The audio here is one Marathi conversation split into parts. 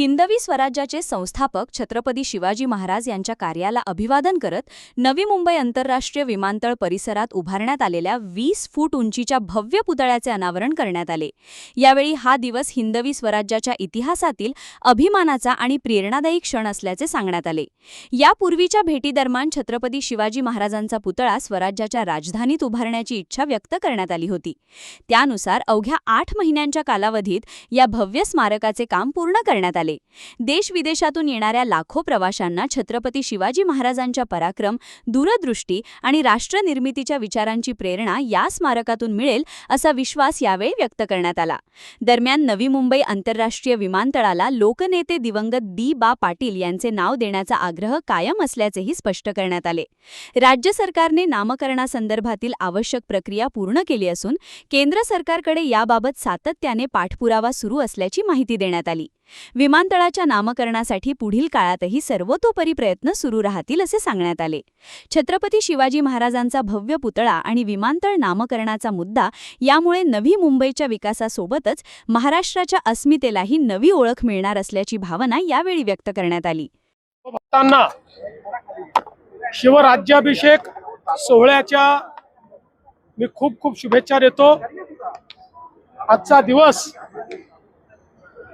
हिंदवी स्वराज्याचे संस्थापक छत्रपती शिवाजी महाराज यांच्या कार्याला अभिवादन करत नवी मुंबई आंतरराष्ट्रीय विमानतळ परिसरात उभारण्यात आलेल्या 20 फूट उंचीच्या भव्य पुतळ्याचे अनावरण करण्यात आले। यावेळी हा दिवस हिंदवी स्वराज्याच्या इतिहासातील अभिमानाचा आणि प्रेरणादायी क्षण असल्याचे सांगण्यात आले। यापूर्वीच्या भेटीदरम्यान छत्रपती शिवाजी महाराजांचा पुतळा स्वराज्याच्या राजधानीत उभारण्याची इच्छा व्यक्त करण्यात आली होती। त्यानुसार अवघ्या 8 महिन्यांच्या कालावधीत या भव्य स्मारकाचे काम पूर्ण करण्यात आले। देश-विदेशातून येणाऱ्या लाखो प्रवाशांना छत्रपती शिवाजी महाराजांच्या पराक्रम, दूरदृष्टी आणि राष्ट्रनिर्मितीच्या विचारांची प्रेरणा या स्मारकातून मिळेल असा विश्वास यावेळी व्यक्त करण्यात आला। दरम्यान नवी मुंबई आंतरराष्ट्रीय विमानतळाला लोकनेते दिवंगत दी.बा. पाटील यांचे नाव देण्याचा आग्रह कायम असल्याचेही स्पष्ट करण्यात आले। राज्य सरकारने नामकरणासंदर्भातील आवश्यक प्रक्रिया पूर्ण केली असून केंद्र सरकारकडे याबाबत सातत्याने पाठपुरावा सुरू असल्याची माहिती देण्यात आली। विमानतळाच्या नामकरणासाठी पुढील काळातही सर्वतोपरी प्रयत्न सुरू राहतील असे सांगण्यात आले। छत्रपती शिवाजी महाराजांचा भव्य पुतळा आणि विमानतळ नामकरणाचा मुद्दा यामुळे नवी मुंबईच्या विकासासोबतच महाराष्ट्राच्या अस्मितेलाही नवी ओळख मिळणार असल्याची भावना यावेळी व्यक्त करण्यात आली। भक्तांना शिवराज्याभिषेक सोहळ्याच्या मी खूप खूप शुभेच्छा देतो। आजचा दिवस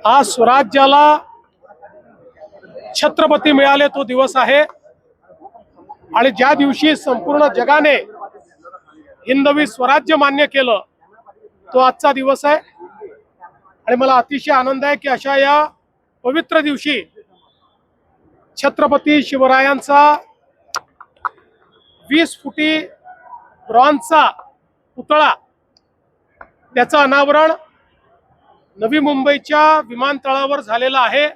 हा स्वराज्याला छत्रपती मिळाले तो दिवस आहे आणि ज्या दिवशी संपूर्ण जगाने हिंदवी स्वराज्य मान्य केलं तो आजचा दिवस आहे। आणि मला अतिशय आनंद आहे की अशा या पवित्र दिवशी छत्रपती शिवरायांचा 20 फुटी ब्रॉन्झचा पुतळा त्याचं अनावरण नवी मुंबईच्या विमानतळावर झालेला आहे।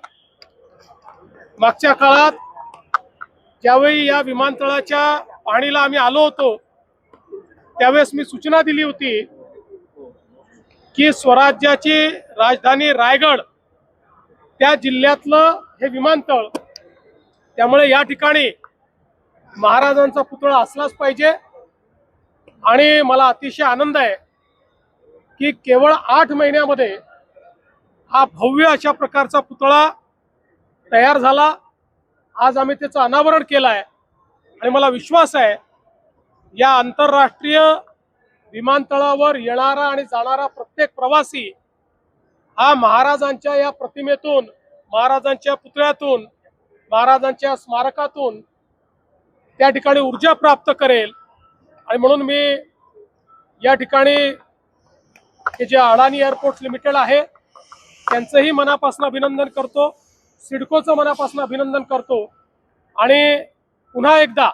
मागच्या काळात ज्यावेळी या विमानतळाच्या पाहणीला आम्ही आलो होतो त्यावेळेस मी सूचना दिली होती की स्वराज्याची राजधानी रायगड त्या जिल्ह्यातलं हे विमानतळ, त्यामुळे या ठिकाणी महाराजांचा पुतळा असलाच पाहिजे। आणि मला अतिशय आनंद आहे की केवळ 8 महिन्यामध्ये हा भव्य अशा प्रकारचा पुतळा तयार झाला। आज आम्ही त्याचं अनावरण केलं आहे आणि मला विश्वास आहे या आंतरराष्ट्रीय विमानतळावर येणारा आणि जाणारा प्रत्येक प्रवासी हा महाराजांच्या या प्रतिमेतून, महाराजांच्या पुतळ्यातून, महाराजांच्या स्मारकातून त्या ठिकाणी ऊर्जा प्राप्त करेल। आणि म्हणून मी या ठिकाणी हे जे अडानी एअरपोर्ट्स लिमिटेड आहे त्यांचंही मनापासून अभिनंदन करतो, सिडकोचं मनापासून अभिनंदन करतो आणि पुन्हा एकदा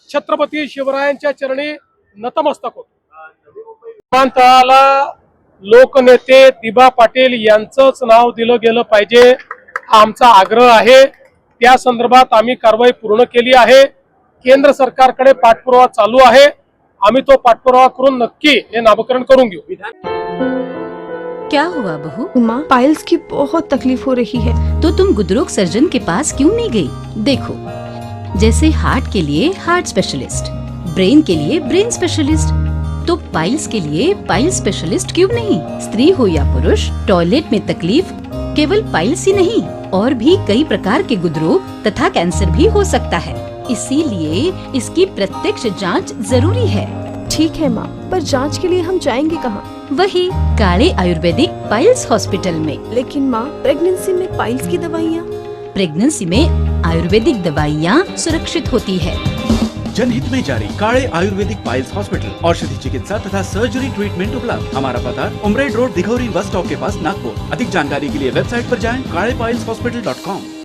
छत्रपती शिवरायांच्या चरणी नतमस्तक होतो। विमानतळाला लोकनेते दी.बा. पाटील यांचंच नाव दिलं गेलं पाहिजे हा आमचा आग्रह आहे। त्या संदर्भात आम्ही कारवाई पूर्ण केली आहे। केंद्र सरकारकडे पाठपुरावा चालू आहे। आम्ही तो पाठपुरावा करून नक्की हे नामकरण करून घेऊ। क्या हुआ बहू? माँ, पाइल्स की बहुत तकलीफ हो रही है। तो तुम गुदरोग सर्जन के पास क्यों नहीं गई? देखो, जैसे हार्ट के लिए हार्ट स्पेशलिस्ट, ब्रेन के लिए ब्रेन स्पेशलिस्ट, तो पाइल्स के लिए पाइल स्पेशलिस्ट क्यों नहीं? स्त्री हो या पुरुष, टॉयलेट में तकलीफ केवल पाइल्स ही नहीं और भी कई प्रकार के गुदरोग तथा कैंसर भी हो सकता है। इसीलिए इसकी प्रत्यक्ष जांच जरूरी है। ठीक है माँ, पर जांच के लिए हम जाएंगे कहाँ? वही काले आयुर्वेदिक पाइल्स हॉस्पिटल में। लेकिन माँ, प्रेगनेंसी में पाइल्स की दवाइयाँ? प्रेगनेंसी में आयुर्वेदिक दवाइयाँ सुरक्षित होती है। जनहित में जारी काले आयुर्वेदिक पाइल्स हॉस्पिटल, औषधि चिकित्सा तथा सर्जरी ट्रीटमेंट उपलब्ध। हमारा पता उमरेड रोड, दिघौरी बस स्टॉप के पास, नागपुर। अधिक जानकारी के लिए वेबसाइट पर जाएं kalepileshhospital.com।